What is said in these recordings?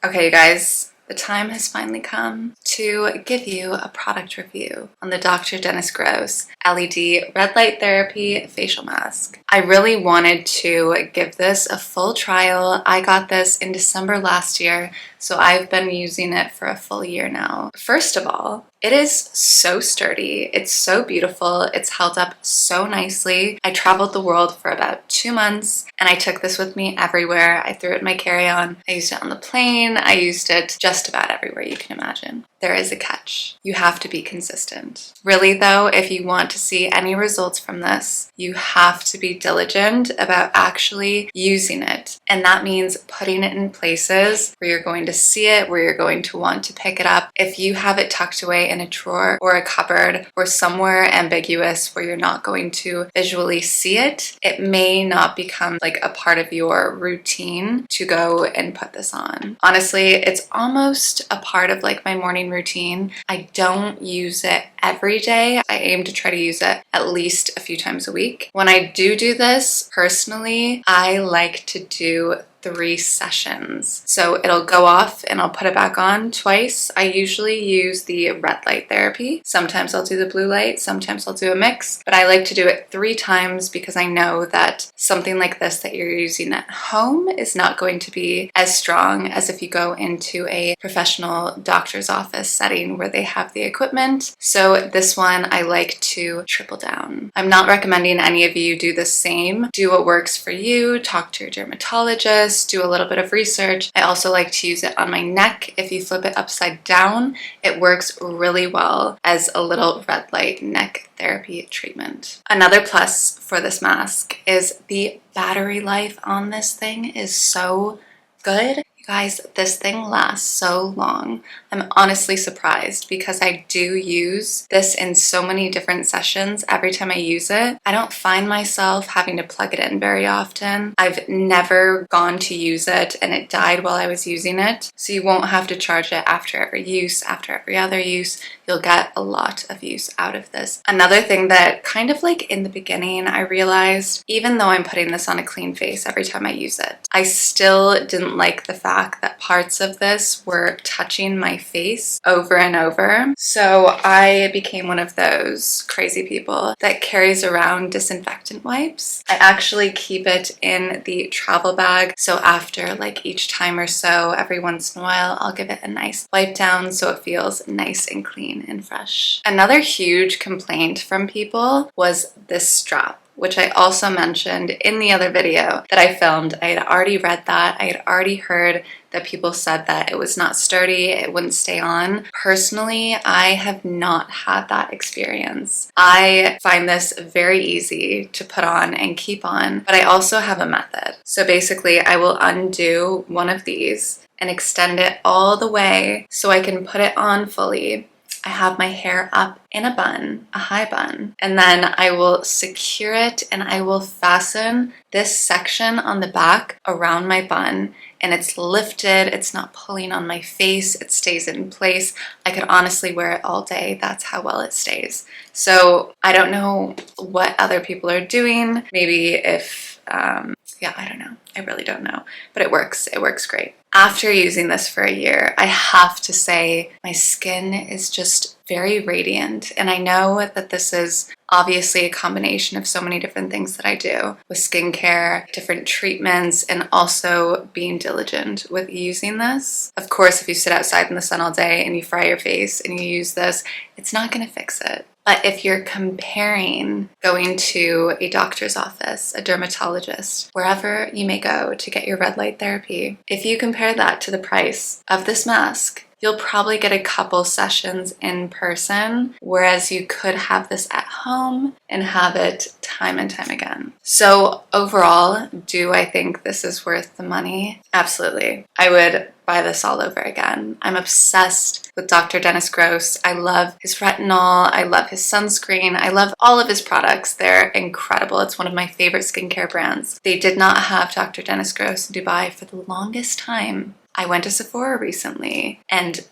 Okay, you guys, the time has finally come to give you a product review on the Dr. Dennis Gross LED Red Light Therapy Facial Mask. I really wanted to give this a full trial. I got this in December last year, so I've been using it for a full year now. First of all, it is so sturdy. It's so beautiful. It's held up so nicely. I traveled the world for about 2 months and I took this with me everywhere. I threw it in my carry-on. I used it on the plane. I used it just about everywhere you can imagine. There is a catch. You have to be consistent. Really though, if you want to see any results from this, you have to be diligent about actually using it. And that means putting it in places where you're going to see it, where you're going to want to pick it up. If you have it tucked away in a drawer or a cupboard or somewhere ambiguous where you're not going to visually see it, it may not become like a part of your routine to go and put this on. Honestly, it's almost a part of like my morning routine. I don't use it every day. I aim to try to use it at least a few times a week. When I do this, personally, I like to do 3 sessions. So it'll go off and I'll put it back on twice. I usually use the red light therapy. Sometimes I'll do the blue light, sometimes I'll do a mix, but I like to do it 3 times because I know that something like this that you're using at home is not going to be as strong as if you go into a professional doctor's office setting where they have the equipment. So this one I like to triple down. I'm not recommending any of you do the same. Do what works for you. Talk to your dermatologist. Do a little bit of research. I also like to use it on my neck. If you flip it upside down, it works really well as a little red light neck therapy treatment. Another plus for this mask is the battery life on this thing is so good. You guys, this thing lasts so long. I'm honestly surprised because I do use this in so many different sessions. Every time I use it, I don't find myself having to plug it in very often. I've never gone to use it and it died while I was using it. So you won't have to charge it after every use, after every other use. You'll get a lot of use out of this. Another thing that kind of like in the beginning, I realized even though I'm putting this on a clean face every time I use it, I still didn't like the fact that parts of this were touching my face over and over. So I became one of those crazy people that carries around disinfectant wipes. I actually keep it in the travel bag. So after like each time or so, every once in a while, I'll give it a nice wipe down so it feels nice and clean and fresh. Another huge complaint from people was this strap, which I also mentioned in the other video that I filmed. I had already read that. I had already heard that people said that it was not sturdy, it wouldn't stay on. Personally, I have not had that experience. I find this very easy to put on and keep on, but I also have a method. So basically, I will undo one of these and extend it all the way so I can put it on fully. I have my hair up in a bun, a high bun, and then I will secure it and I will fasten this section on the back around my bun, and it's lifted, it's not pulling on my face, it stays in place. I could honestly wear it all day. That's how well it stays. So I don't know what other people are doing. Maybe if, yeah, I don't know. I really don't know, but it works. It works great. After using this for a year, I have to say my skin is just very radiant. And I know that this is obviously a combination of so many different things that I do with skincare, different treatments, and also being diligent with using this. Of course, if you sit outside in the sun all day and you fry your face and you use this, it's not going to fix it. But if you're comparing going to a doctor's office, a dermatologist, wherever you may go to get your red light therapy, if you compare that to the price of this mask, you'll probably get a couple sessions in person, whereas you could have this at home and have it time and time again. So overall, do I think this is worth the money? Absolutely. I would buy this all over again. I'm obsessed with Dr. Dennis Gross. I love his retinol. I love his sunscreen. I love all of his products. They're incredible. It's one of my favorite skincare brands. They did not have Dr. Dennis Gross in Dubai for the longest time. I went to Sephora recently, and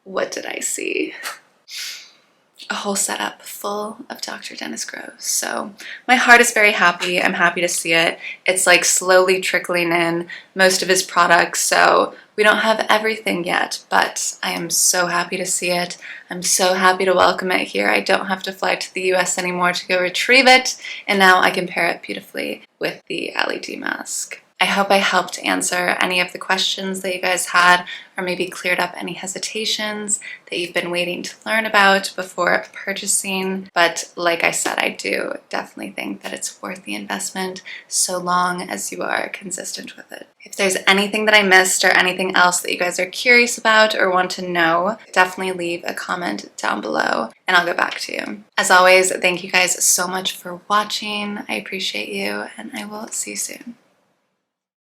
what did I see? A whole setup full of Dr. Dennis Gross. So my heart is very happy. I'm happy to see it. It's like slowly trickling in most of his products. So We don't have everything yet, but I am so happy to see it. I'm so happy to welcome it here. I don't have to fly to the US anymore to go retrieve it, and now I can pair it beautifully with the LED mask. I hope I helped answer any of the questions that you guys had, or maybe cleared up any hesitations that you've been waiting to learn about before purchasing. But like I said, I do definitely think that it's worth the investment so long as you are consistent with it. If there's anything that I missed or anything else that you guys are curious about or want to know, definitely leave a comment down below and I'll get back to you. As always, thank you guys so much for watching. I appreciate you, and I will see you soon.